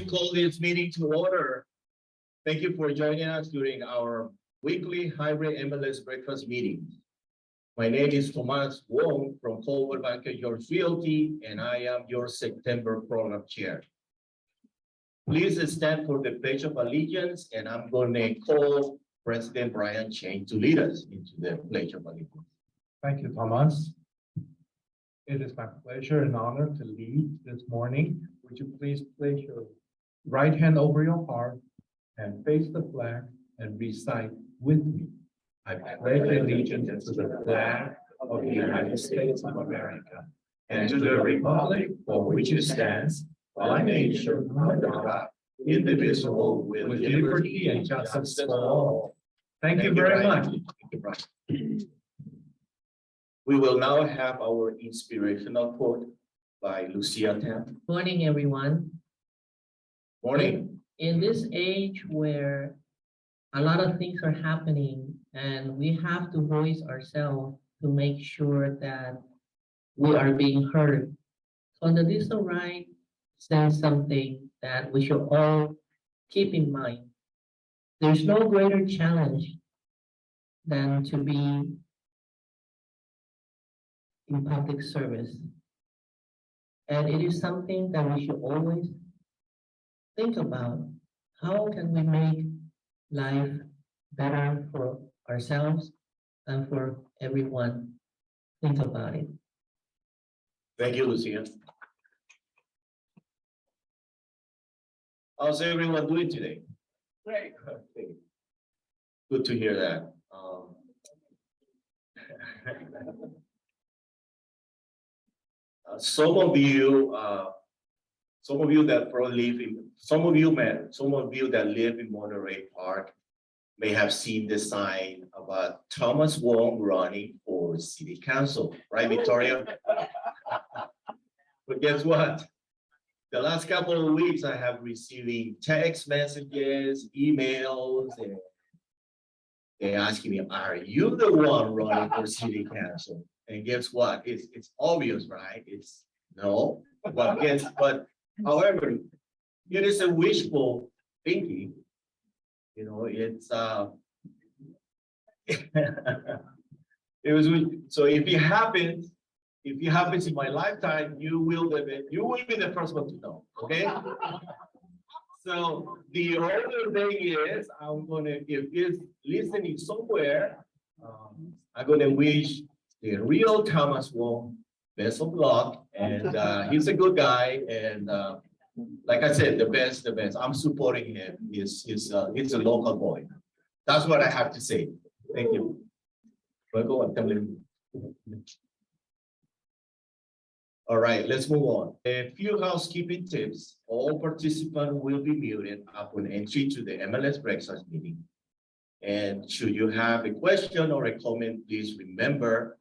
please call this meeting to order. Thank you for joining us during our weekly hybrid MLS breakfast meeting. My name is Thomas Wong from Coldwell Banker, your Realty, and I am your September program chair. Please stand for the Pledge of Allegiance, and I'm going to call President Brian Chain to lead us into the Pledge of Allegiance. Thank you, Thomas. It is my pleasure and honor to lead this morning. Would you please place your right hand over your heart and face the flag and recite with me. I pledge allegiance to the flag of the United States of America and to the republic for which it stands, one nation under God, indivisible, with liberty and justice for all. Thank you very much. We will now have our inspirational quote by Lucia Tam. Morning, everyone. Morning. In this age where a lot of things are happening and we have to voice ourselves to make sure that we are being heard. So the digital right says something that we should all keep in mind. There's no greater challenge than to be in public service. And it is something that we should always think about. How can we make life better for ourselves and for everyone? Think about it. Thank you, Lucia. How's everyone doing today? Great. Okay. Good to hear that. Some of you that probably live in, some of you that live in Monterey Park may have seen the sign about Thomas Wong running for city council, right, Victoria? But guess what? The last couple of weeks, I have receiving text messages, emails, and they're asking me, are you the one running for city council? And guess what? It's obvious, right? It's no, but however, it is a wishful thinking. You know, it's it was so if it happens in my lifetime, you will be the first one to know. Okay. So the other thing is, I'm gonna, if it's listening somewhere, I'm gonna wish the real Thomas Wong best of luck, and he's a good guy, and like I said, the best. I'm supporting him. He's a local boy. That's what I have to say. Thank you. Go on, tell him. All right, let's move on. A few housekeeping tips. All participants will be muted upon entry to the MLS breakfast meeting. And should you have a question or a comment, please remember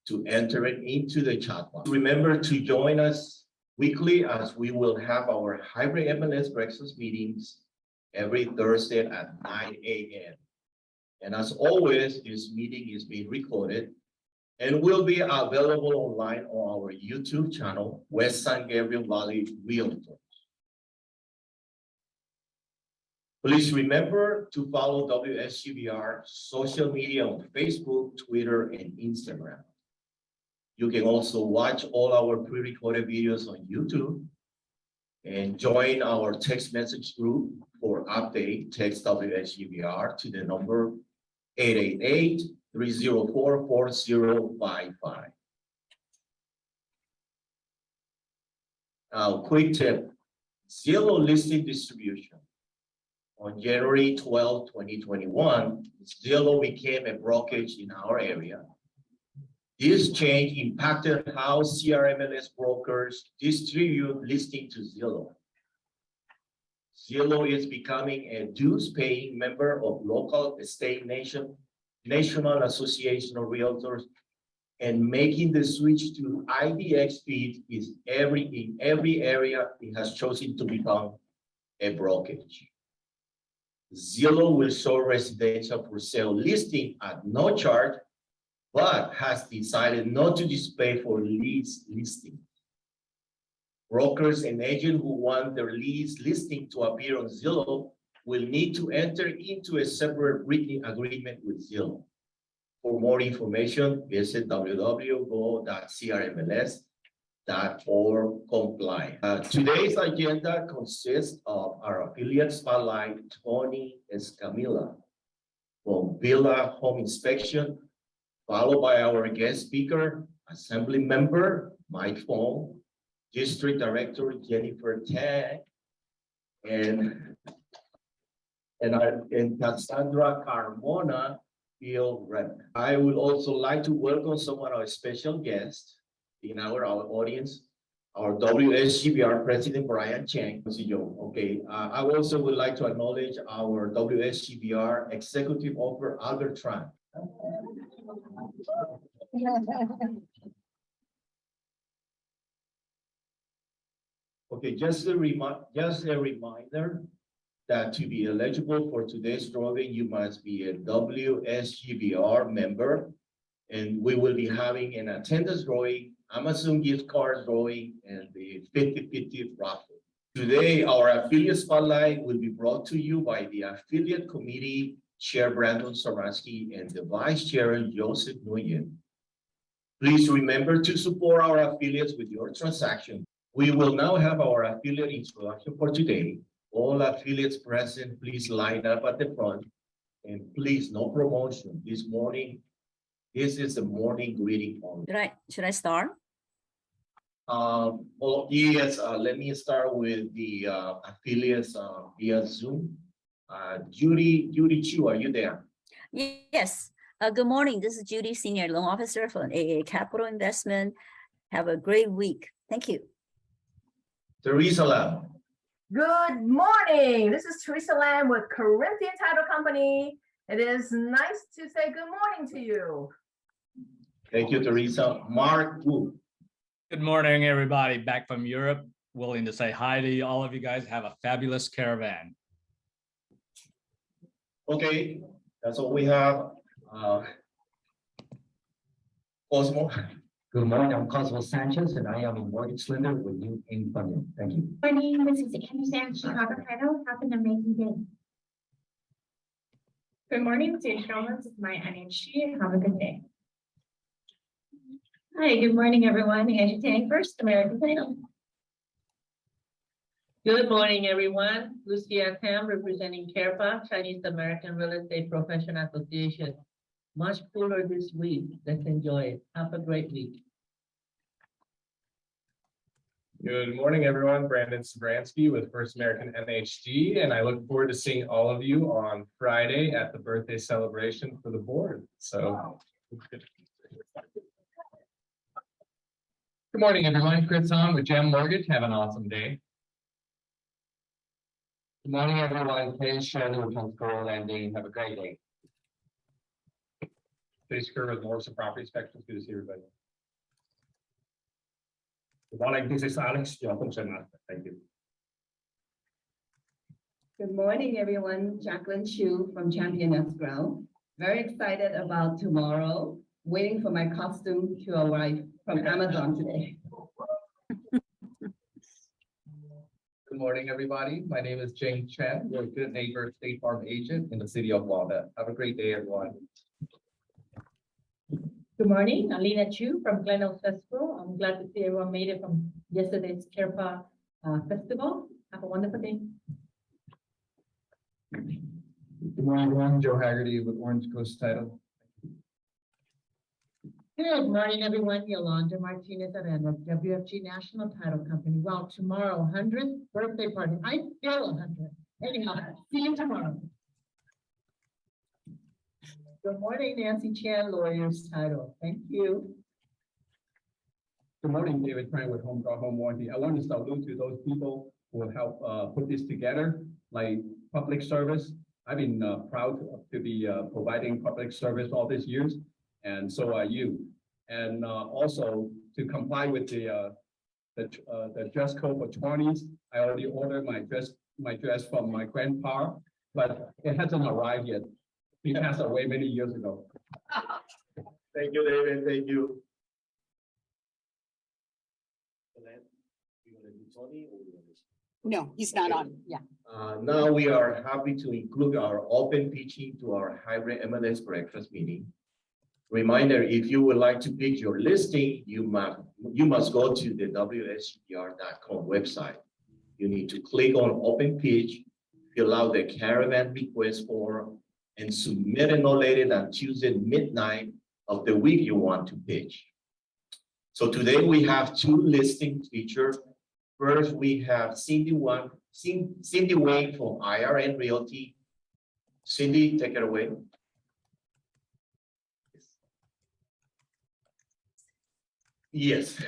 to enter it into the chat box. Remember to join us weekly, as we will have our hybrid MLS breakfast meetings every Thursday at 9 a.m. And as always, this meeting is being recorded and will be available online on our YouTube channel, West San Gabriel Valley Realtors. Please remember to follow WSGBR social media on Facebook, Twitter, and Instagram. You can also watch all our pre-recorded videos on YouTube and join our text message group for update. Text WSGBR to the number 888-304-4055. Now, quick tip, Zillow listing distribution. On January 12, 2021, Zillow became a brokerage in our area. This change impacted how CRMLS brokers distribute listing to Zillow. Zillow is becoming a dues-paying member of local state National Association of Realtors, and making the switch to IDX feed is in every area it has chosen to become a brokerage. Zillow will show residential for sale listing at no charge, but has decided not to display for lease listing. Brokers and agents who want their listing to appear on Zillow will need to enter into a separate written agreement with Zillow. For more information, visit www.go.crmls.org/comply. Today's agenda consists of our affiliate spotlight, Tony Escamilla from Villa Home Inspection, followed by our guest speaker, Assemblymember Mike Fong, District Director Jennifer Tang, and Cassandra Carmona, field rep. I would also like to welcome some of our special guests in our audience, our WSGBR President Brian Chang. Okay, I also would like to acknowledge our WSGBR Executive Officer Albert Tran. Okay, just a reminder that to be eligible for today's drawing, you must be a WSGBR member, and we will be having an attendance drawing, Amazon gift card drawing, and the 50/50 raffle. Today, our affiliate spotlight will be brought to you by the affiliate committee Chair Brandon Saransky and the Vice Chair Joseph Nguyen. Please remember to support our affiliates with your transaction. We will now have our affiliate introduction for today. All affiliates present, please line up at the front, and please, no promotion this morning. This is the morning greeting only. Should I start? Well, yes, let me start with the affiliates via Zoom. Judy Chu, are you there? Yes. Good morning. This is Judy, Senior Loan Officer for AA Capital Investment. Have a great week. Thank you. Teresa Lam. Good morning. This is Teresa Lam with Corinthian Title Company. It is nice to say good morning to you. Thank you, Teresa. Mark Wu. Good morning, everybody. Back from Europe. Willing to say hi to all of you guys. Have a fabulous caravan. Okay, that's all we have. Cosmo. Good morning, I'm Cosmo Sanchez, and I am a mortgage lender with you in Funding. Thank you. Morning, this is Annie San, Chicago Title. Have an amazing day. Good morning, Dave Shulman. This is my NHG. Have a good day. Hi, good morning, everyone. Angie Tang, First American Title. Good morning, everyone. Lucia Tam, representing CAREPA, Chinese American Real Estate Professional Association. Much cooler this week. Let's enjoy it. Have a great week. Good morning, everyone. Brandon Sabransky with First American NHG, and I look forward to seeing all of you on Friday at the birthday celebration for the board. So, good morning, everyone. Chris on with Gem Mortgage. Have an awesome day. Good morning, everyone. Kay Shannon with Home Lending. Have a great day. Jace Kerr with Morrison Property Inspections. Good to see everybody. Good morning. This is Alex. Thank you. Good morning, everyone. Jacqueline Chu from Champion Escrow. Very excited about tomorrow. Waiting for my costume to arrive from Amazon today. Good morning, everybody. My name is James Chen. You're a good neighbor State Farm agent in the city of Walnut. Have a great day, everyone. Good morning, Alina Chu from Glen Oaks Festival. I'm glad to see everyone made it from yesterday's CAREPA festival. Have a wonderful day. Good morning, everyone. Joe Haggerty with Orange Coast Title. Good morning, everyone. Yolanda Martinez Arena, WFG National Title Company. Well, tomorrow, 100th birthday party. I feel 100. Anyhow, see you tomorrow. Good morning, Nancy Chan, Lawyers Title. Thank you. Good morning, David Tran with Home Warranty. I want to salute to those people who help put this together, like public service. I've been proud to be providing public service all these years, and so are you. And also to comply with the dress code for 20s. I already ordered my dress from my grandpa, but it hasn't arrived yet. He passed away many years ago. Thank you, David. Thank you. You wanna do Tony or you wanna- No, he's not on. Yeah. Now we are happy to include our open pitching to our hybrid MLS breakfast meeting. Reminder, if you would like to pick your listing, you must go to the wsgr.com website. You need to click on open pitch, fill out the caravan request form, and submit it no later than Tuesday midnight of the week you want to pitch. So today we have two listings featured. First, we have Cindy Wayne from IRN Realty. Cindy, take it away. Yes,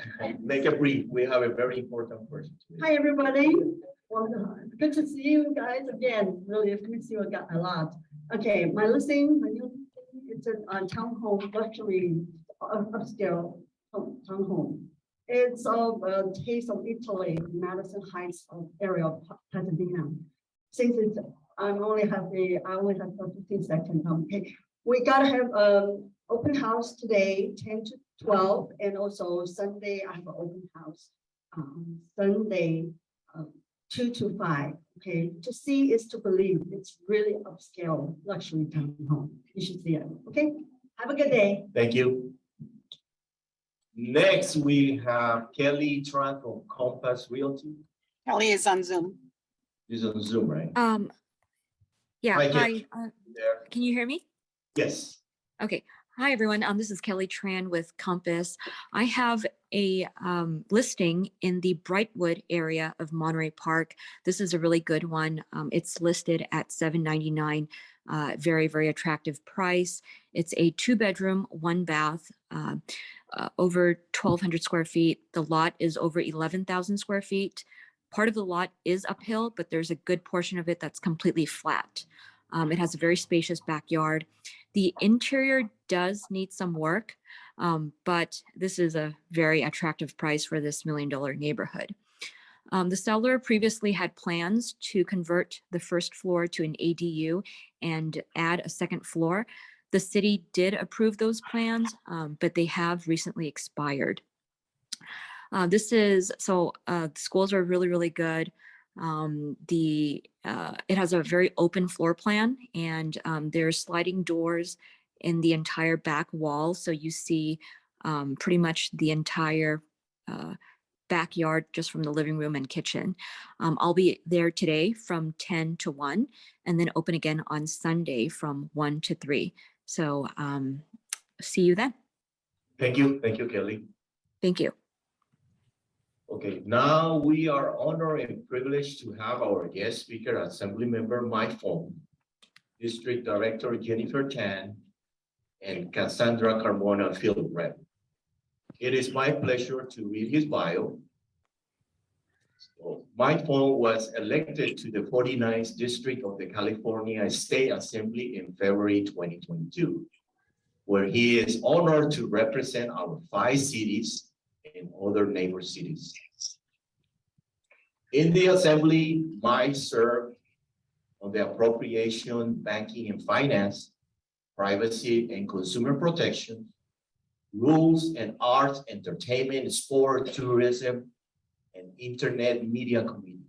make it brief. We have a very important person today. Hi, everybody. Well, good to see you guys again. Really, good to see you a lot. Okay, my listing, my new, it's a townhome, luxury, upscale townhome. It's of a taste of Italy, Madison Heights area of Pasadena. Since it's, I only have 15 seconds. Okay, we gotta have open house today, 10 to 12, and also Sunday I have an open house. Sunday, 2 to 5. Okay, to see is to believe. It's really upscale luxury townhome. You should see it. Okay, have a good day. Thank you. Next, we have Kelly Tran from Compass Realty. Kelly is on Zoom. This is on Zoom, right? Yeah, Hi, hi, Kelly. There. can you hear me? Yes. Okay, hi everyone, this is Kelly Tran with Compass. I have a listing in the Brightwood area of Monterey Park. This is a really good one. It's listed at $799, very, very attractive price. It's a 2-bedroom, 1-bath, over 1,200 square feet. The lot is over 11,000 square feet. Part of the lot is uphill, but there's a good portion of it that's completely flat. It has a very spacious backyard. The interior does need some work, but this is a very attractive price for this $1 million neighborhood. The seller previously had plans to convert the first floor to an ADU and add a second floor. The city did approve those plans, but they have recently expired. The schools are really, really good. It has a very open floor plan, and there's sliding doors in the entire back wall. So you see pretty much the entire backyard just from the living room and kitchen. I'll be there today from 10 to 1 and then open again on Sunday from 1 to 3. So see you then. Thank you. Thank you, Kelly. Thank you. Okay, now we are honored and privileged to have our guest speaker, Assemblymember Mike Fong, District Director Jennifer Tan, and Cassandra Carmona, Field Rep. It is my pleasure to read his bio. So, Mike Fong was elected to the 49th District of the California State Assembly in February 2022, where he is honored to represent our 5 cities and other neighbor cities. In the Assembly, Mike served on the Appropriation, Banking and Finance, Privacy and Consumer Protection, Rules and Arts, Entertainment, Sport, Tourism, and Internet Media Committee.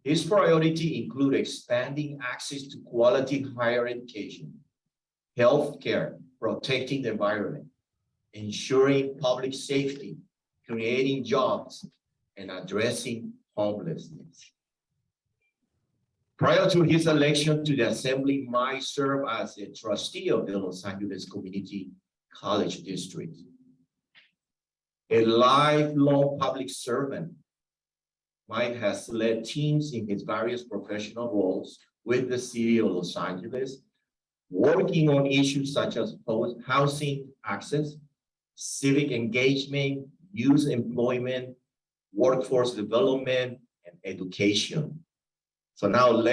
His priority include expanding access to quality higher education, healthcare, protecting the environment, ensuring public safety, creating jobs, and addressing homelessness. Prior to his election to the Assembly, Mike served as a trustee of the Los Angeles Community College District. A lifelong public servant, Mike has led teams in his various professional roles with the city of Los Angeles, working on issues such as housing access, civic engagement, youth employment, workforce development, and education. So now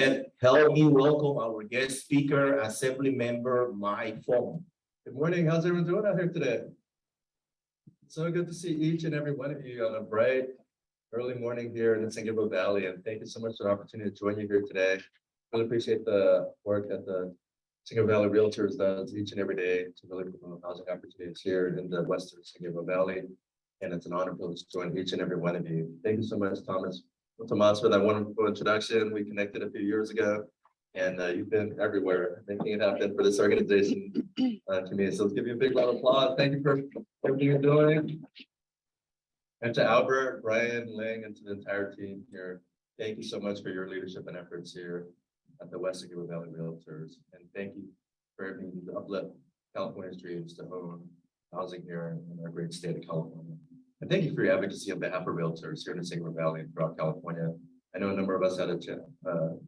help me welcome our guest speaker, Assemblymember Mike Fong. Good morning. How's everyone doing out here today? So good to see each and every one of you on a bright early morning here in the San Gabriel Valley. And thank you so much for the opportunity to join you here today. Really appreciate the work that the San Gabriel Valley Realtors does each and every day to really promote housing opportunities here in the Western San Gabriel Valley. And it's an honor to join each and every one of you. Thank you so much, Tomas, for that wonderful introduction. We connected a few years ago, and you've been everywhere making it happen for this organization community. So let's give you a big round of applause. Thank you for everything you're doing. And to Albert, Brian, Ling, and to the entire team here, thank you so much for your leadership and efforts here at the West San Gabriel Valley Realtors. And thank you for everything to uplift California's dreams to own housing here in our great state of California. And thank you for your advocacy on behalf of realtors here in the San Gabriel Valley and throughout California. I know a number of us had a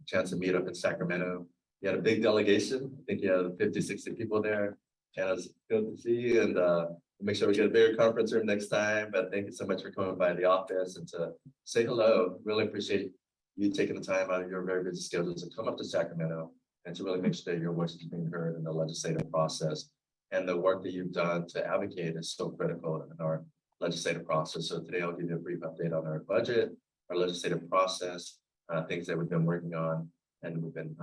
chance to meet up in Sacramento. You had a big delegation. I think you had 50, 60 people there. And it was good to see you, and make sure we get a bigger conference room next time. But thank you so much for coming by the office and to say hello. Really appreciate you taking the time out of your very busy schedules to come up to Sacramento and to really make sure that your voice is being heard in the legislative process. And the work that you've done to advocate is so critical in our legislative process. So today I'll give you a brief update on our budget, our legislative process, things that we've been working on, and we've been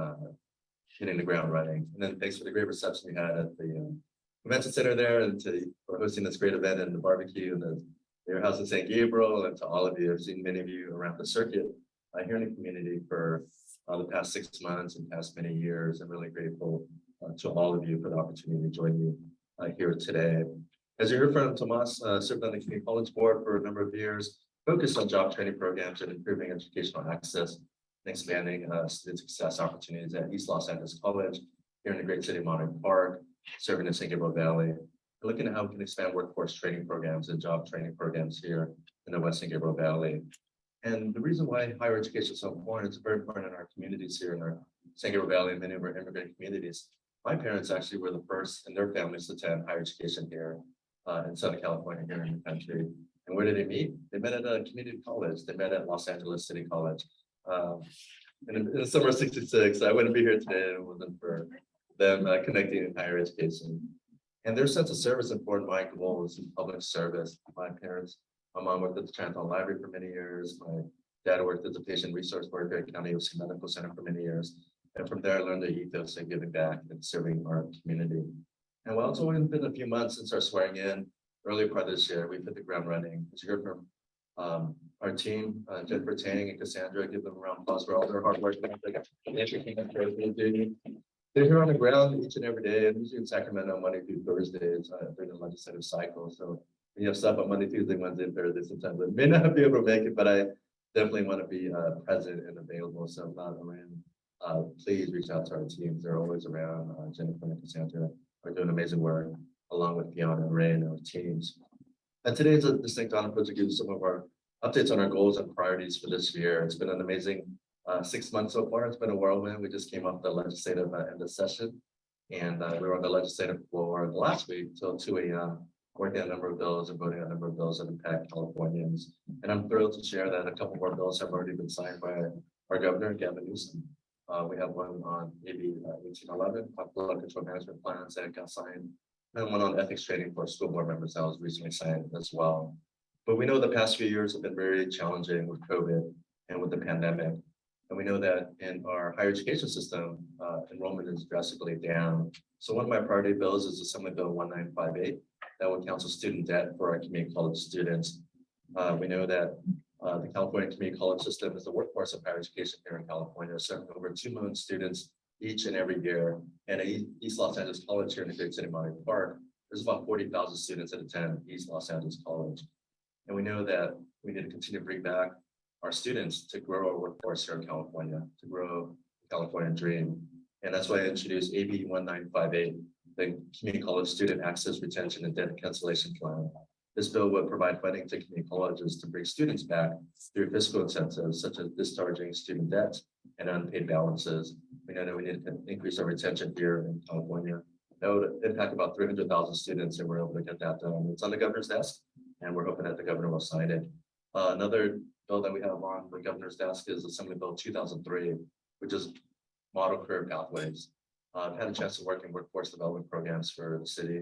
hitting the ground running. And then thanks for the great reception you had at the convention center there, and for hosting this great event and the barbecue and your house in San Gabriel, and to all of you. I've seen many of you around the circuit here in the community for the past 6 months and past many years. I'm really grateful to all of you for the opportunity to join you here today. As you heard from Tomas, served on the Community College Board for a number of years, focused on job training programs and improving educational access and expanding student success opportunities at East Los Angeles College here in the great city of Monterey Park, serving in San Gabriel Valley. We're looking at how we can expand workforce training programs and job training programs here in the West San Gabriel Valley. And the reason why higher education is so important, it's very important in our communities here in our San Gabriel Valley and many of our immigrant communities. My parents actually were the first in their families to attend higher education here in Southern California, here in the country. And where did they meet? They met at a community college. They met at Los Angeles City College. In the summer of '66, I wouldn't be here today if it wasn't for them connecting in higher education. And their sense of service and important my goals in public service. My parents, my mom worked at the Chinatown Library for many years. My dad worked at the patient resource worker at County OC Medical Center for many years. And from there, I learned the ethos of giving back and serving our community. And while it's only been a few months since our swearing in, early part of this year, we've hit the ground running. As you heard from our team, Jennifer Tang and Cassandra, give them a round of applause for all their hard work. They're here on the ground each and every day, and usually in Sacramento Monday through Thursdays during the legislative cycle. So we have stuff on Monday, Tuesday, Wednesday, and Thursday. Sometimes I may not be able to make it, but I definitely want to be present and available. So if not around, please reach out to our teams. They're always around. Jennifer and Cassandra are doing amazing work, along with Fiona and Ray and our teams. And today is a distinct honor to give you some of our updates on our goals and priorities for this year. It's been an amazing 6 months so far. It's been a whirlwind. We just came off the legislative end of session, and we were on the legislative floor the last week till 2 a.m. working on a number of bills and voting on a number of bills that impact Californians. And I'm thrilled to share that a couple more bills have already been signed by our governor, Gavin Newsom. We have one on AB 1811, flood control management plans that got signed, and one on ethics training for school board members that was recently signed as well. But we know the past few years have been very challenging with COVID and with the pandemic. And we know that in our higher education system, enrollment is drastically down. So one of my priority bills is Assembly Bill 1958 that will cancel student debt for our community college students. We know that the California community college system is the workforce of higher education here in California, serving over 2 million students each and every year. And at East Los Angeles College here in the great city of Monterey Park, there's about 40,000 students that attend East Los Angeles College. And we know that we need to continue to bring back our students to grow our workforce here in California, to grow the California dream. And that's why I introduced AB 1958, the Community College Student Access, Retention, and Debt Cancellation Plan. This bill would provide funding to community colleges to bring students back through fiscal incentives, such as discharging student debt and unpaid balances. We know that we need to increase our retention here in California. That would impact about 300,000 students, and we're able to get that done. It's on the governor's desk, and we're hoping that the governor will sign it. Another bill that we have on the governor's desk is Assembly Bill 2003, which is model career pathways. I've had a chance to work in workforce development programs for the city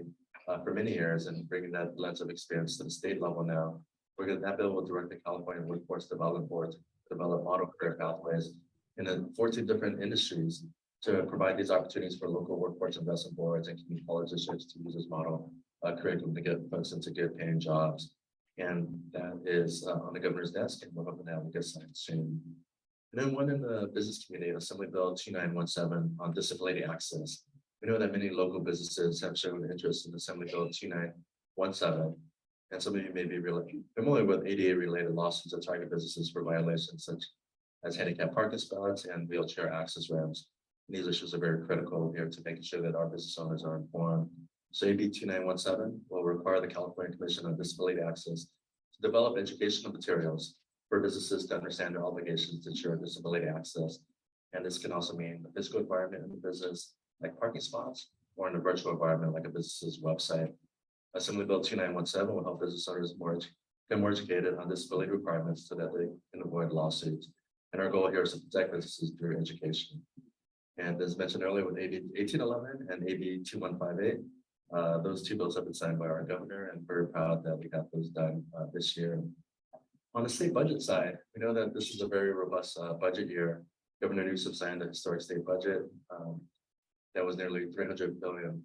for many years, and bringing that lens of experience to the state level now. That bill will direct the California Workforce Development Board to develop model career pathways in 14 different industries to provide these opportunities for local workforce investment boards and community college districts to use this model curriculum to get folks into good paying jobs. And that is on the governor's desk, and we're hoping to have a good sign soon. And then one in the business community, Assembly Bill 2917 on disability access. We know that many local businesses have shown interest in Assembly Bill 2917. And some of you may be really familiar with ADA related lawsuits that target businesses for violations such as handicap parking spots and wheelchair access ramps. And these issues are very critical here to making sure that our business owners are informed. So AB 2917 will require the California Commission on Disability Access to develop educational materials for businesses to understand their obligations to ensure disability access. And this can also mean the physical environment in the business, like parking spots, or in a virtual environment like a business's website. Assembly Bill 2917 will help business owners get more educated on disability requirements so that they can avoid lawsuits. And our goal here is to protect businesses through education. And as mentioned earlier with AB 1811 and AB 2158, those two bills have been signed by our governor, and very proud that we got those done this year. On the state budget side, we know that this is a very robust budget year. Governor Newsom signed a historic state budget that was nearly $300 billion.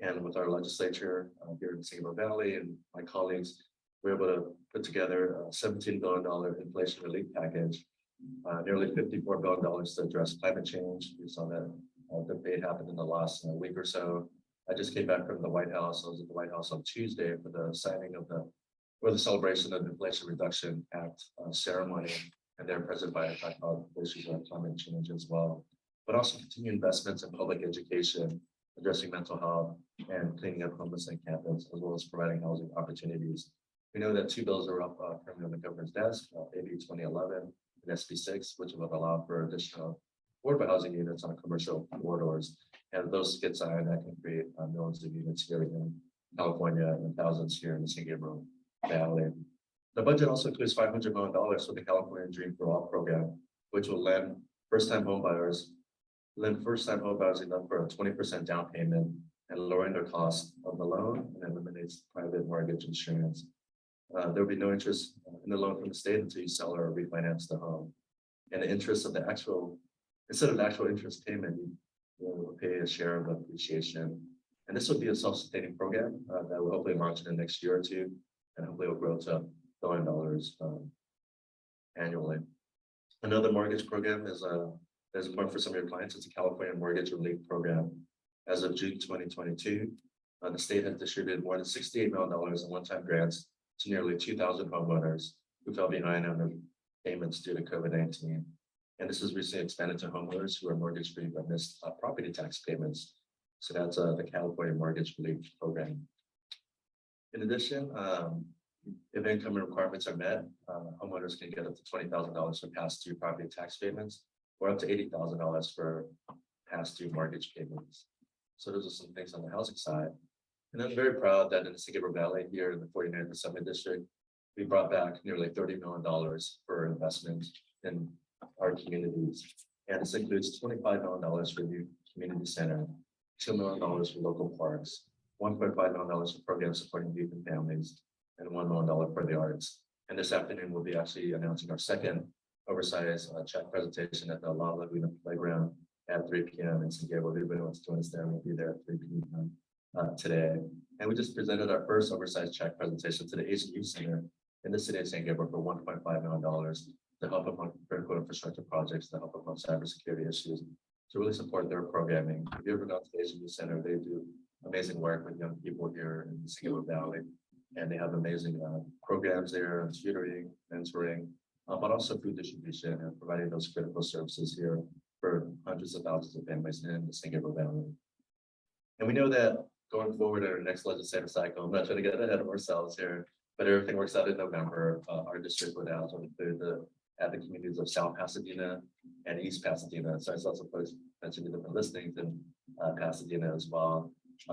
And with our legislature here in Singapore Valley and my colleagues, we're able to put together a $17 billion inflation relief package, nearly $54 billion to address climate change. We saw that debate happen in the last week or so. I just came back from the White House. I was at the White House on Tuesday for the signing of the celebration of the Inflation Reduction Act ceremony. And there President Biden talked about issues on climate change as well, but also continue investments in public education, addressing mental health and cleaning up homeless on campus, as well as providing housing opportunities. We know that two bills are up currently on the governor's desk, AB 2011 and SB 6, which will allow for additional affordable housing units on commercial corridors. And those get signed, that can create millions of units here in California and thousands here in the San Gabriel Valley. The budget also includes $500 million for the California Dream for All program, which will lend first-time home buyers enough for a 20% down payment and lowering their cost of the loan, and eliminates private mortgage insurance. There will be no interest in the loan from the state until you sell or refinance the home. And the interest of instead of the actual interest payment, you will pay a share of appreciation. And this will be a self-sustaining program that will hopefully launch in the next year or two, and hopefully will grow to $1 billion annually. Another mortgage program is important for some of your clients. It's a California Mortgage Relief Program. As of June 2022, the state has distributed more than $68 million in one-time grants to nearly 2,000 homeowners who fell behind on their payments due to COVID-19. And this is recently expanded to homeowners who are mortgage-free but missed property tax payments. So that's the California Mortgage Relief Program. In addition, if income requirements are met, homeowners can get up to $20,000 for past due property tax payments, or up to $80,000 for past due mortgage payments. So those are some things on the housing side. And I'm very proud that in the San Gabriel Valley here in the 49th Assembly District, we brought back nearly $30 million for investment in our communities. And this includes $25 million for new community center, $2 million for local parks, $1.5 million for programs supporting youth and families, and $1 million for the arts. And this afternoon, we'll be actually announcing our second oversized check presentation at the La Laguna Playground at 3 p.m. in San Gabriel. Everybody wants to join us there. We'll be there at 3 p.m. Today. And we just presented our first oversized check presentation to the Asian Youth Center in the city of San Gabriel for $1.5 million to help them on critical infrastructure projects, to help them on cybersecurity issues, to really support their programming. If you ever gone to the Asian Youth Center, they do amazing work with young people here in the San Gabriel Valley. And they have amazing programs there, tutoring, mentoring, but also food distribution and providing those critical services here for hundreds of thousands of families in the San Gabriel Valley. And we know that going forward in our next legislative cycle, I'm not trying to get ahead of ourselves here, but everything works out in November. Our district would also include the communities of South Pasadena and East Pasadena. So I saw some folks mentioning different listings in Pasadena as well.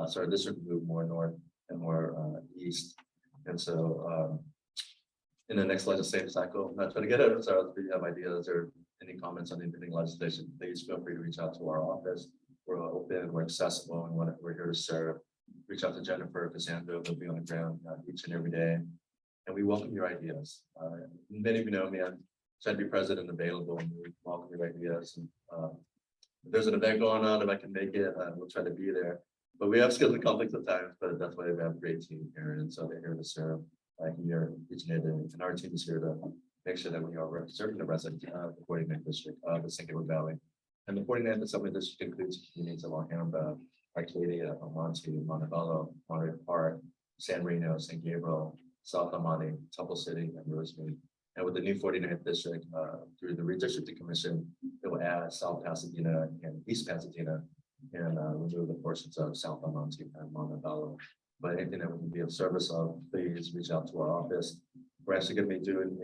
So our district moved more north and more east. And so in the next legislative cycle, I'm not trying to get ahead of ourselves, if you have ideas or any comments on anything legislation, please feel free to reach out to our office. We're open, we're accessible, and we're here to serve. Reach out to Jennifer, Cassandra, they'll be on the ground each and every day. And we welcome your ideas. Many of you know me, I'm trying to be present and available, and we welcome your ideas. And if there's an event going on, if I can make it, we'll try to be there. But we have scheduling conflicts at times, but that's why we have a great team here, and so they're here to serve. here each and every day. And our team is here to make sure that we are serving the residents of the 49th district of the San Gabriel Valley. And the 49th Assembly District includes communities of Alhambra, Arcadia, Almonte, Montebello, Monterey Park, San Reno, San Gabriel, South Amati, Temple City, and Rosemead. And with the new 49th district, through the redistricting commission, it will add South Pasadena and East Pasadena and remove the portions of South Amati and Montebello. But anything that we can be of service of, please reach out to our office. We're actually going to be doing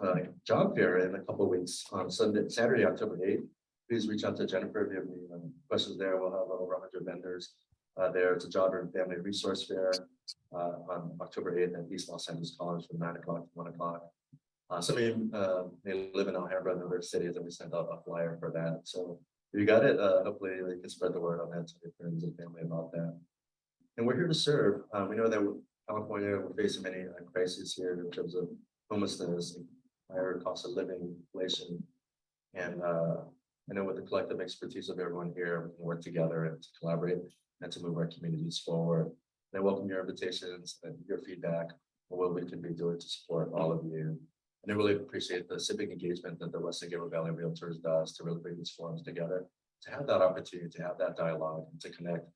a job fair in a couple of weeks on Saturday, October 8th. Please reach out to Jennifer if you have any questions there. We'll have over 100 vendors there. It's a job and family resource fair on October 8th at East Los Angeles College from 9 o'clock to 1 o'clock. Some of you may live in Alhambra and other cities, and we sent out a flyer for that. So if you got it, hopefully you can spread the word on that to your friends and family about that. And we're here to serve. We know that California, we're facing many crises here in terms of homelessness, higher cost of living, inflation. And I know with the collective expertise of everyone here, we can work together and to collaborate and to move our communities forward. And I welcome your invitations and your feedback on what we can be doing to support all of you. And I really appreciate the civic engagement that the West San Gabriel Valley Realtors does to really bring these forums together, to have that opportunity, to have that dialogue, and to connect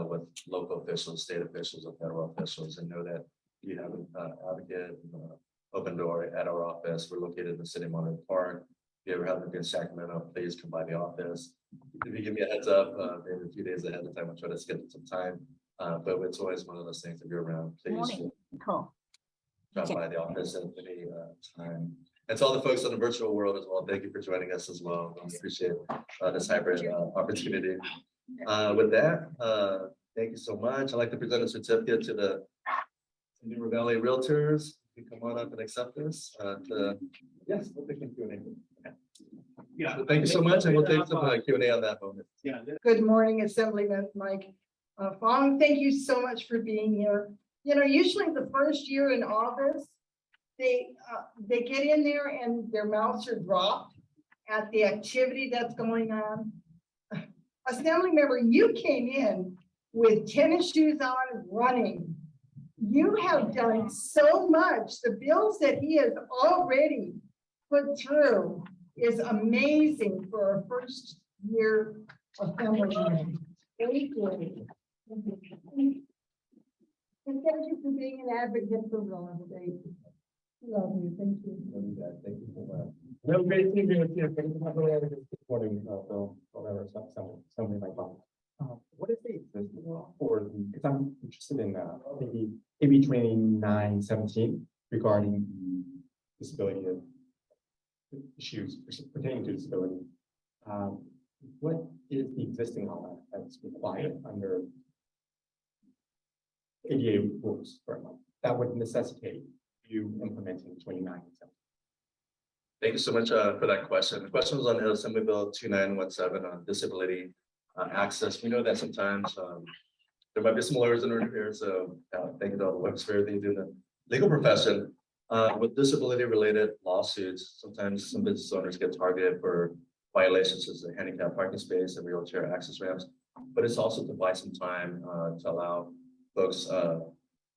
with local officials, state officials, and federal officials, and know that you have an advocate, open door at our office. We're located in the city of Monterey Park. If you ever happen to be in Sacramento, please come by the office. If you give me a heads up, maybe a few days ahead of time, I'll try to schedule some time. But it's always one of those things. If you're around, please Cool. drop by the office at any time. And to all the folks in the virtual world as well, thank you for joining us as well. We appreciate this hybrid opportunity. With that, thank you so much. I'd like to present a certificate to the San Gabriel Valley Realtors. You come on up and accept this. Yes, we'll take some Q&A. Yeah, so thank you so much, and we'll take some Q&A on that moment. Yeah. Good morning, Assemblyman Mike. Fong, thank you so much for being here. You know, usually the first year in office, they get in there and their mouths are dropped at the activity that's going on. Assemblymember, you came in with tennis shoes on, running. You have done so much. The bills that he has already put through is amazing for our first year Assemblyman. Thank you. And thank you for being an advocate for real estate. Love you. Thank you. Thank you so much. Well, great to be here. Thank you for supporting something like that. What is the existing law for, because I'm interested in maybe AB 2917 regarding the disability of issues pertaining to disability. What is the existing law that's required under ADA rules that would necessitate you implementing 2917? Thank you so much for that question. The question was on Assembly Bill 2917 on disability access. We know that sometimes there might be some lawyers in the room here, so thank you to all the works for everything you do in the legal profession. With disability related lawsuits, sometimes some business owners get targeted for violations such as handicap parking space and wheelchair access ramps, but it's also to buy some time to allow folks a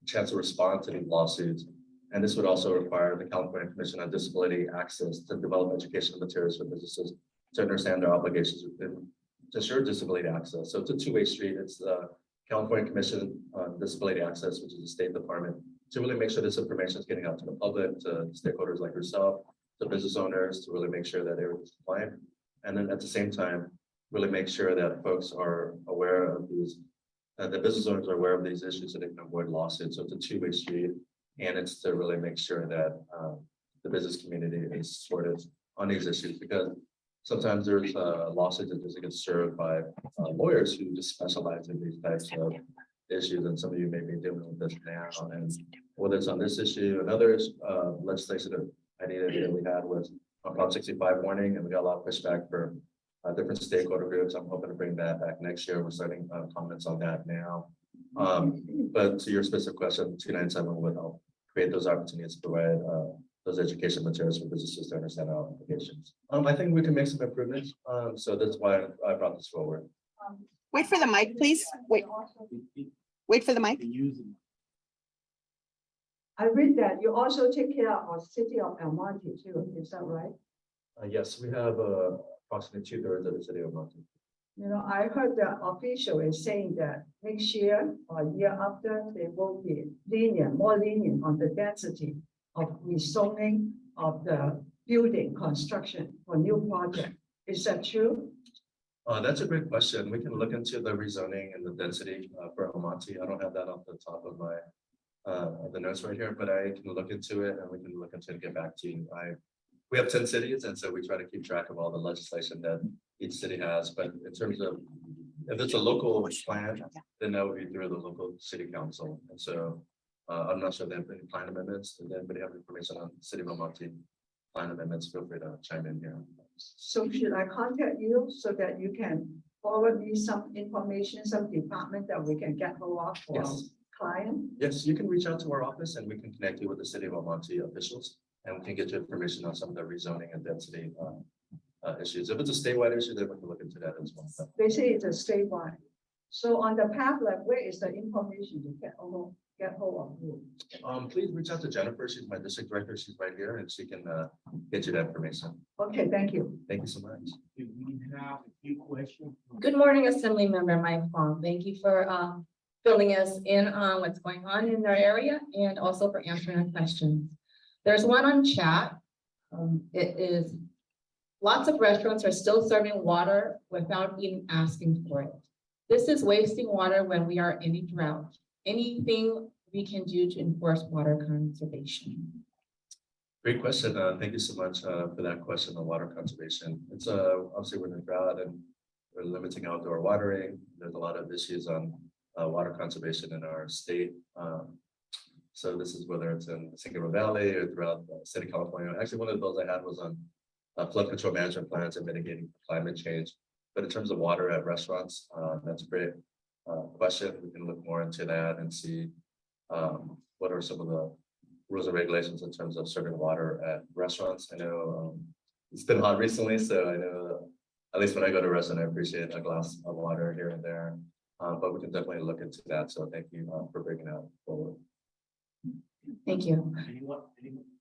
chance to respond to these lawsuits. And this would also require the California Commission on Disability Access to develop educational materials for businesses to understand their obligations to ensure disability access. So it's a two-way street. It's the California Commission on Disability Access, which is the State Department, to really make sure this information is getting out to the public, to stakeholders like yourself, to business owners, to really make sure that everything's compliant. And then at the same time, really make sure that folks are aware of these, the business owners are aware of these issues so they can avoid lawsuits. So it's a two-way street. And it's to really make sure that the business community is sorted on these issues, because sometimes there's lawsuits that just get served by lawyers who just specialize in these types of issues. And some of you may be dealing with this now. And whether it's on this issue and others, legislation that I needed that we had was on Prop 65 warning, and we got a lot of pushback for different stakeholder groups. I'm hoping to bring that back next year. We're starting comments on that now. But to your specific question, 297 would help create those opportunities to provide those education materials for businesses to understand our obligations. I think we can make some improvements. So that's why I brought this forward. Wait for the mic, please. Wait for the mic. I read that you also take care of city of El Monte too, is that right? Yes, we have approximately 2/3 of the city of Monte. You know, I heard the official is saying that next year or year after, they will be more lenient on the density of rezoning of the building construction for new project. Is that true? That's a great question. We can look into the rezoning and the density for El Monte. I don't have that off the top of my the notes right here, but I can look into it and we can look into it and get back to you. We have 10 cities, and so we try to keep track of all the legislation that each city has. But in terms of if it's a local plan, then that would be through the local city council. And so I'm not sure if they have any plan amendments. Does anybody have information on City of El Monte plan amendments? Feel free to chime in here. So should I contact you so that you can forward me some information, some department that we can get hold of for our Yes. client? Yes, you can reach out to our office and we can connect you with the City of El Monte officials. And we can get you information on some of the rezoning and density issues. If it's a statewide issue, then we can look into that as well. They say it's a statewide. So on the path, like where is the information to get hold of you? Please reach out to Jennifer. She's my district director. She's right here and she can get you that information. Okay, thank you. Thank you so much. Do we have a few questions? Good morning, Assemblymember Mike Fong. Thank you for filling us in on what's going on in our area and also for answering our questions. There's one on chat. It is lots of restaurants are still serving water without even asking for it. This is wasting water when we are in a drought. Anything we can do to enforce water conservation? Great question. Thank you so much for that question on water conservation. It's obviously we're in a drought and we're limiting outdoor watering. There's a lot of issues on water conservation in our state. So this is whether it's in San Gabriel Valley or throughout the state of California. Actually, one of those I had was on flood control management plans and mitigating climate change. But in terms of water at restaurants, that's a great question. We can look more into that and see what are some of the rules and regulations in terms of serving water at restaurants. I know it's been hot recently, so I know at least when I go to a restaurant, I appreciate a glass of water here and there. But we can definitely look into that. So thank you for bringing that forward. Thank you.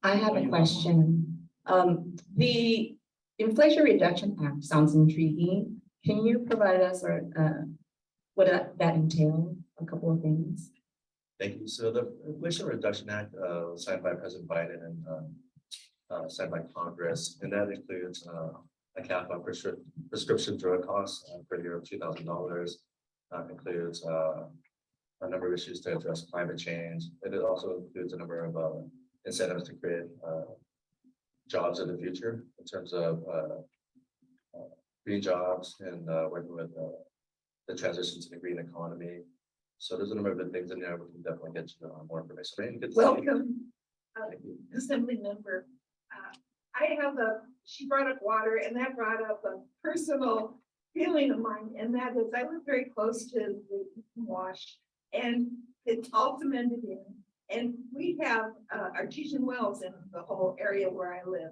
I have a question. The Inflation Reduction Act sounds intriguing. Can you provide us what that entails? A couple of things. Thank you. So the Inflation Reduction Act was signed by President Biden and signed by Congress, and that includes a cap on prescription drug costs per year of $2,000. Includes a number of issues to address climate change. And it also includes a number of incentives to create jobs in the future in terms of green jobs and working with the transition to the green economy. So there's a number of good things in there. We can definitely get you more information. Welcome, Assembly Member. She brought up water, and that brought up a personal feeling of mine, and that is I live very close to the wash, and it's all cemented in, and we have artesian wells in the whole area where I live,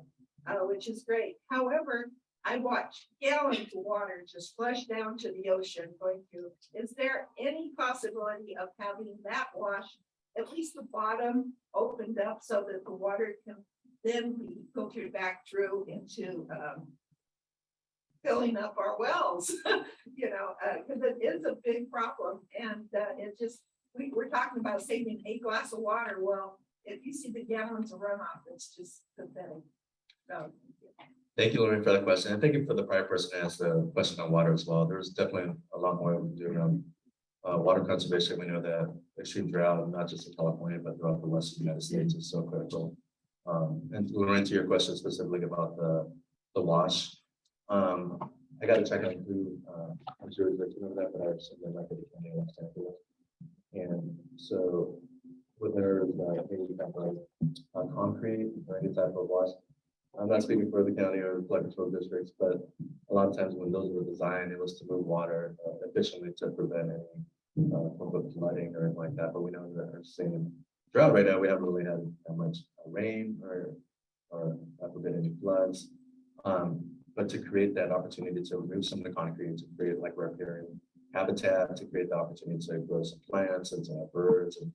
which is great. However, I watch gallons of water just flush down to the ocean going through. Is there any possibility of having that wash, at least the bottom, opened up so that the water can then be filtered back through into filling up our wells? You know, because it is a big problem, and it just we're talking about saving a glass of water. Well, if you see the gallons of runoff, it's just pathetic. So, thank you, Lorraine, for that question. And thank you for the prior person to ask the question on water as well. There's definitely a lot more we can do around water conservation. We know that extreme drought, not just in California, but throughout the Western United States, is so critical. And Lorraine, to your question specifically about the wash, I got to check on who I'm sure is know that, but I certainly like the county last time. And so, whether any type of concrete or any type of wash, I'm not speaking for the county or flood control districts, but a lot of times when those were designed, it was to move water efficiently to prevent any form of flooding or anything like that. But we know that our same drought right now, we haven't really had that much rain or forbid any floods. But to create that opportunity to remove some of the concrete, to create like riparian habitat, to create the opportunity to grow some plants and to have birds and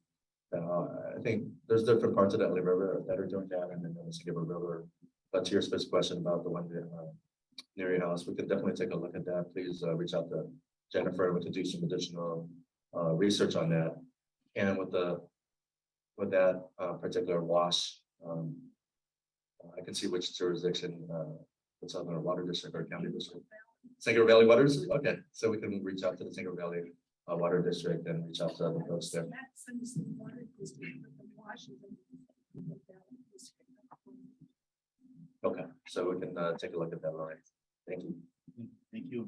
I think there's different parts of that river that are doing that, and then there's a river. But to your specific question about the one that, near your house, we could definitely take a look at that. Please reach out to Jennifer. We could do some additional research on that. And with that particular wash, I can see which jurisdiction, what's on our water district or county district. San Gabriel Valley Water District. Okay, so we can reach out to the San Gabriel Valley Water District and reach out to the folks there. Okay, so we can take a look at that, Lori. Thank you. Thank you.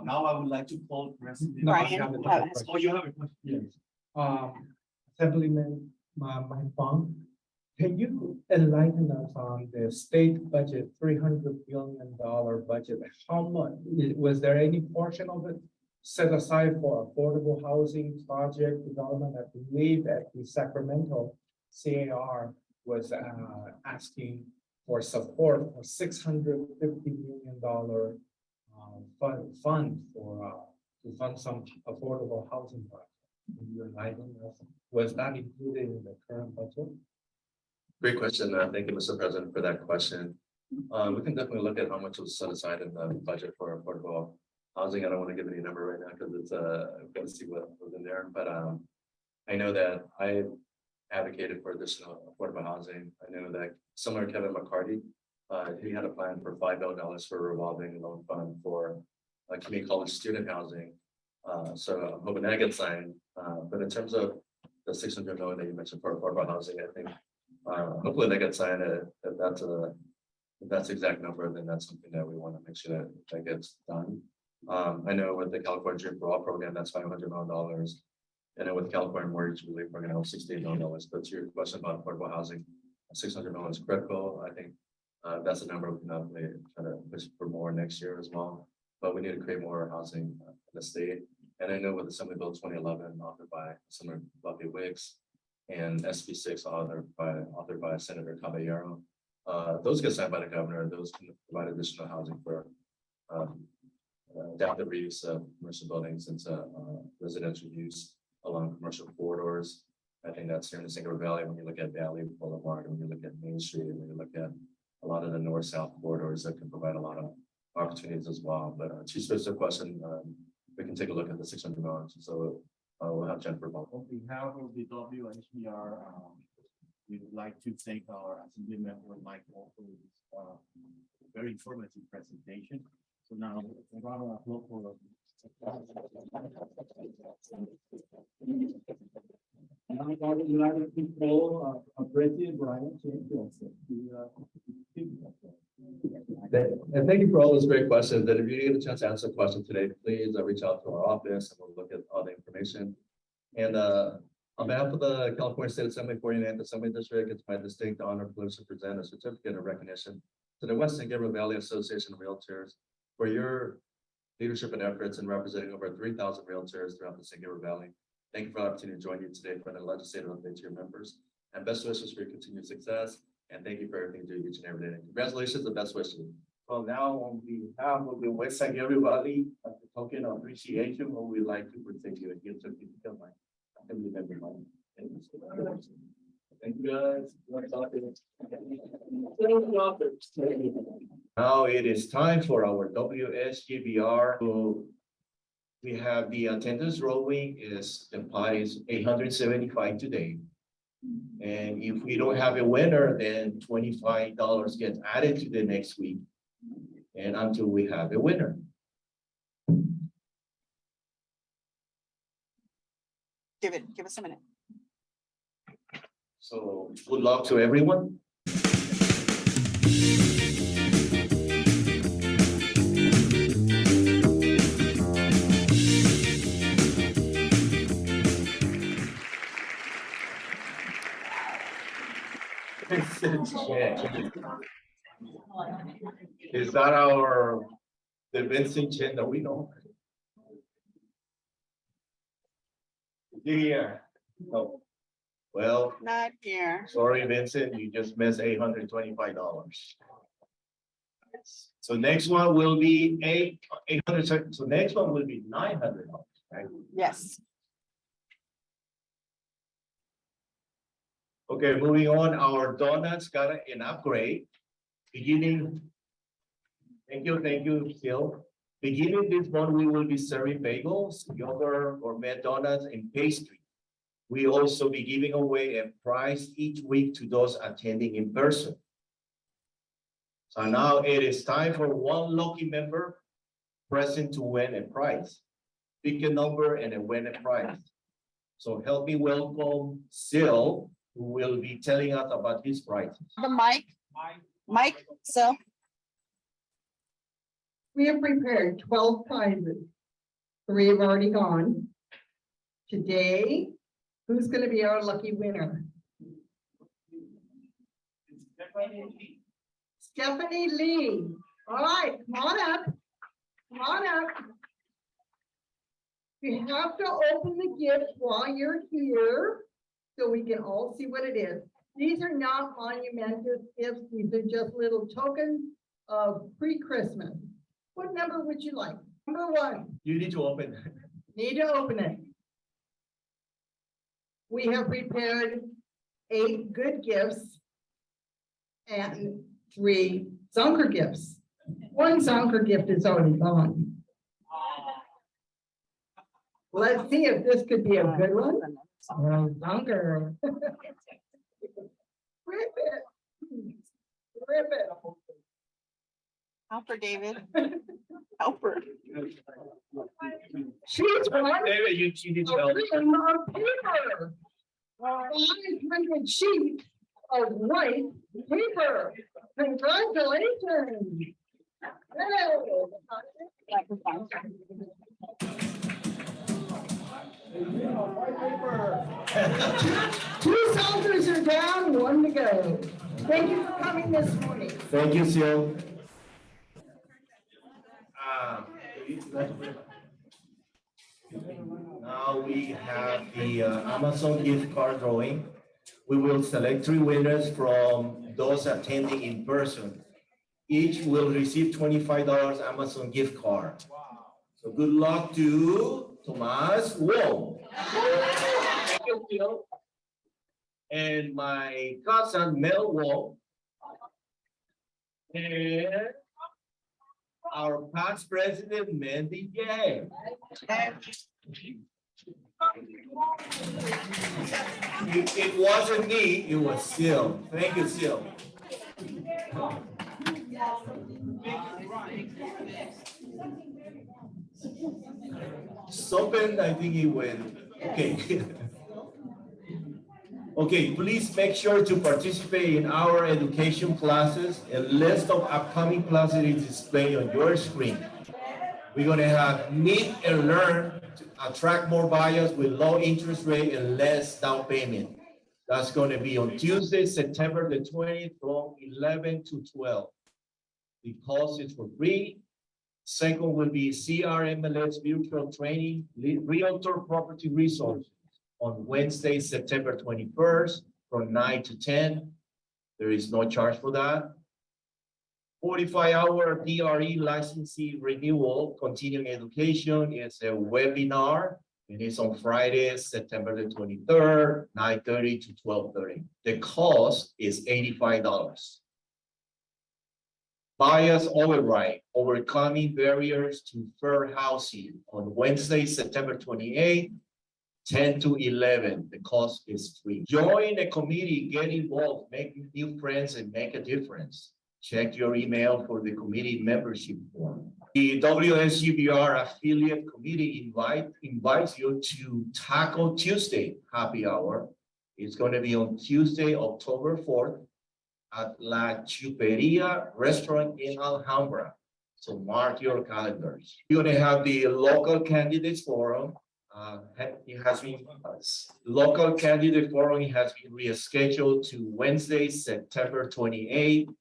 Now I would like to call President. No, I Brian, have a have a- question. Oh, you have a question? Yes. Assemblyman, my Fong, can you enlighten us on the state budget, $300 billion budget? How much, was there any portion of it set aside for affordable housing project development? I believe at the Sacramento CAR was asking for support for $650 million fund for to fund some affordable housing projects. Can you enlighten us? Was that included in the current budget? Great question. Thank you, Mr. President, for that question. We can definitely look at how much was set aside in the budget for affordable housing. I don't want to give any number right now because it's I've got to see what was in there. But I know that I advocated for additional affordable housing. I know that similar to Kevin McCarty, he had a plan for $5 billion for a revolving loan fund for community college student housing. So I'm hoping that gets signed. But in terms of the 600 million that you mentioned for affordable housing, I think hopefully that gets signed. If that's the exact number, then that's something that we want to make sure that that gets done. I know with the California Dream for All program, that's $500 million. And then with California Mortgage Relief, we're going to have $68 million. But to your question about affordable housing, 600 million is critical. I think that's a number we can definitely try to push for more next year as well. But we need to create more housing in the state. And I know with Assembly Bill 2011, authored by Senator Buffy Wicks, and SB 6 authored by Senator Caballero, those get signed by the governor. Those can provide additional housing for adaptive reuse of commercial buildings into residential use along commercial corridors. I think that's here in the San Gabriel Valley. When you look at Valley Boulevard, when you look at Main Street, when you look at a lot of the north-south corridors, that can provide a lot of opportunities as well. But to specific question, we can take a look at the 600 million. So we'll have Jennifer involved. On behalf of the WHBR, we would like to thank our Assembly member Michael for this very informative presentation. So now, a round of applause for United Control President Brian Johnson. And thank you for all those great questions. And if you get a chance to answer a question today, please reach out to our office and we'll look at all the information. And on behalf of the California State Assembly 49th Assembly District, it's my distinct honor and privilege to present a certificate of recognition to the West San Gabriel Valley Association of Realtors for your leadership and efforts in representing over 3,000 realtors throughout the San Gabriel Valley. Thank you for the opportunity to join you today for the legislative update to your members, and best wishes for your continued success. And thank you for everything you do each and every day. Congratulations and best wishes. Well, now on behalf of the West San Gabriel Valley, as a token of appreciation, we would like to present you a gift certificate of my Assembly member. Thank you guys. Now it is time for our WSGBR. So we have the attendance rolling is the pot is 875 today. And if we don't have a winner, then $25 gets added to the next week. And until we have a winner. Give us a minute. So good luck to everyone. Is that the Vincent Chen that we know? Here. No. Well, Not here. sorry, Vincent, you just missed $825. So next one will be 800. So next one will be $900, right? Yes. Okay, moving on, our donuts got an upgrade. Beginning. Thank you, Phil. Beginning this month, we will be serving bagels, yogurt, gourmet donuts, and pastry. We also be giving away a prize each week to those attending in person. So now it is time for one lucky member present to win a prize. Pick a number and win a prize. So help me welcome Sil, who will be telling us about his prize. The mic. Mike, so. We have prepared 12 prizes. 3 have already gone. Today, who's going to be our lucky winner? Stephanie Lee. All right, come on up. Come on up. You have to open the gift while you're here so we can all see what it is. These are not monumental gifts. These are just little tokens of pre-Christmas. What number would you like? Number 1. You need to open. Need to open it. We have prepared 8 good gifts and 3 Zonker gifts. 1 Zonker gift is already gone. Let's see if this could be a good one. Zonker. Rip it. Rip it. Helper, David. Helper. She's one. David, you need to help. Of paper. 500 sheets of white paper. Congratulations. Two soldiers are down, 1 to go. Thank you for coming this morning. Thank you, Sil. Now we have the Amazon gift card drawing. We will select 3 winners from those attending in person. Each will receive $25 Amazon gift card. So good luck to Tomas Wong. Thank you, Phil. And my cousin Mel Wong. And our past president, Mandy Yang. It wasn't me, it was Sil. Thank you, Sil. Sopen, I think he went, okay. Okay, please make sure to participate in our education classes. A list of upcoming classes is displayed on your screen. We're gonna have Meet and Learn to attract more buyers with low interest rate and less down payment. That's gonna be on Tuesday, September the 20th from 11 to 12. The course is for free. Second will be CRMLS virtual training, Realtor Property Resources on Wednesday, September 21st from 9 to 10. There is no charge for that. 45-hour DRE licensing renewal, continuing education is a webinar. And it's on Friday, September the 23rd, 9:30 to 12:30. The cost is $85. Bias override, overcoming barriers to fair housing on Wednesday, September 28th, 10 to 11. The cost is free. Join a committee, get involved, make new friends, and make a difference. Check your email for the committee membership form. The WSUBR affiliate committee invites you to Taco Tuesday happy hour. It's going to be on Tuesday, October 4th at La Chuperia restaurant in Alhambra. So mark your calendars. You're going to have the local candidates forum. It has been local candidate forum. It has been rescheduled to Wednesday, September 28th.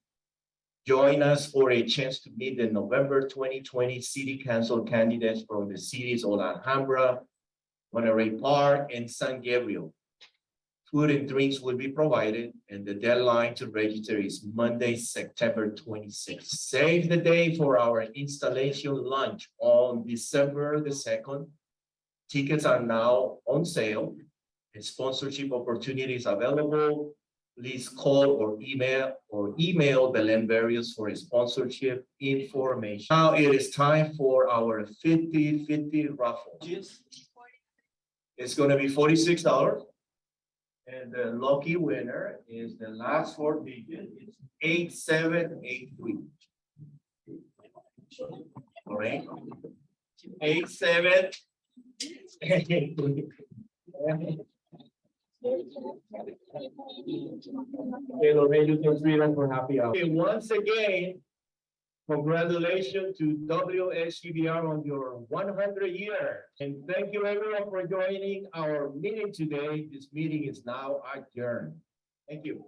Join us for a chance to meet the November 2020 City Council candidates from the cities of Alhambra, Monterey Park, and San Gabriel. Food and drinks will be provided, and the deadline to register is Monday, September 26th. Save the day for our installation lunch on December the 2nd. Tickets are now on sale, sponsorship opportunities available. Please call or email Belen Barrios for a sponsorship information. Now it is time for our 50-50 raffle. It's gonna be $46. And the lucky winner is the last four digits. It's 8783. All right. 8783. Okay, Lorraine, you can treat them for happy hour. Okay, once again, congratulations to WSCBR on your 100 year. And thank you everyone for joining our meeting today. This meeting is now adjourned. Thank you.